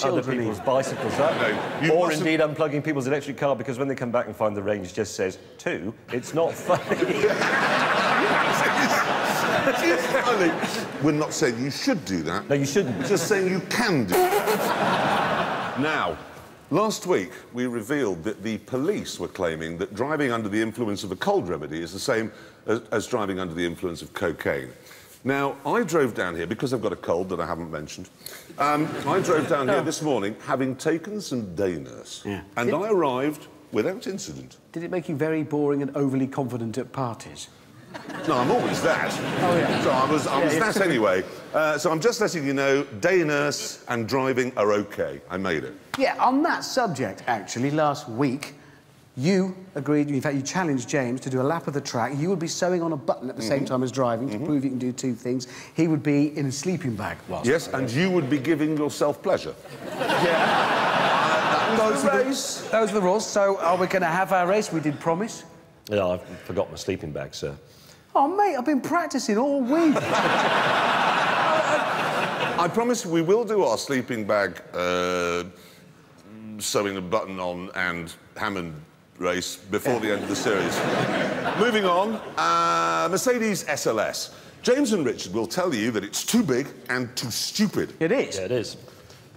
children people's eat. bicycles up. No, or indeed unplugging people's electric car, because when they come back and find the range just says 2, it's not funny. It's funny. We're not saying you should do that. No, you shouldn't. We're just saying you can do it. Now, last week we revealed that the police were claiming that driving under the influence of a cold remedy is the same as driving under the influence of cocaine. Now, I drove down here, because I've got a cold that I haven't mentioned, I drove down here this morning having taken some day nurse, and I arrived without incident. Did it make you very boring and overly confident at parties? No, I'm always that. Oh, yeah. So I was that anyway. So I'm just letting you know, day nurse and driving are OK. I made it. Yeah, on that subject, actually, last week, you agreed, in fact, you challenged James to do a lap of the track. You would be sewing on a button at the same time as driving to prove you can do 2 things. He would be in a sleeping bag whilst Yes, and you would be giving yourself pleasure. Yeah. Those are the rules. So are we going to have our race? We did promise. Yeah, I forgot my sleeping bag, sir. Oh, mate, I've been practising all week. I promise we will do our sleeping bag, sewing a button on and Hammond race before the end of the series. Moving on, Mercedes SLS. James and Richard will tell you that it's too big and too stupid. It is? Yeah, it is.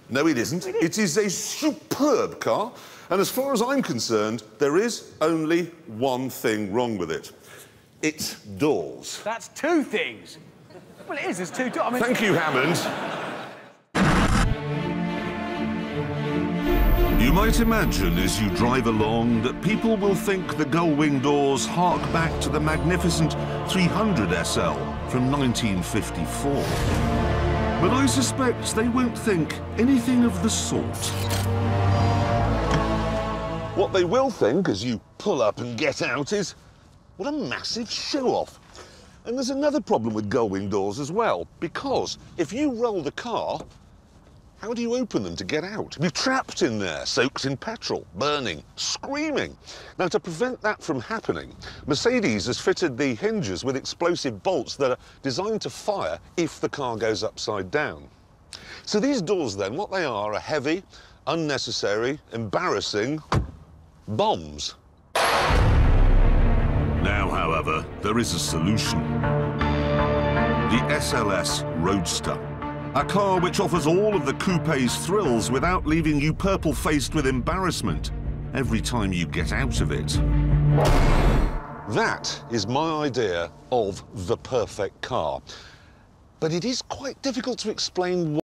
No, it isn't. It is a superb car, and as far as I'm concerned, there is only one thing wrong with it. Its doors. That's 2 things. Well, it is. There's 2 doors. I mean... Thank you, Hammond. You might imagine as you drive along that people will think the gull-wing doors hark back to the magnificent 300 SL from 1954. But I suspect they won't think anything of the sort. What they will think as you pull up and get out is, what a massive show-off. And there's another problem with gull-wing doors as well, because if you roll the car, how do you open them to get out? You're trapped in there, soaked in petrol, burning, screaming. Now, to prevent that from happening, Mercedes has fitted the hinges with explosive bolts that are designed to fire if the car goes upside down. So these doors, then, what they are heavy, unnecessary, embarrassing bombs. Now, however, there is a solution. The SLS Roadster. A car which offers all of the coupe's thrills without leaving you purple-faced with embarrassment every time you get out of it. That is my idea of the perfect car. But it is quite difficult to explain why.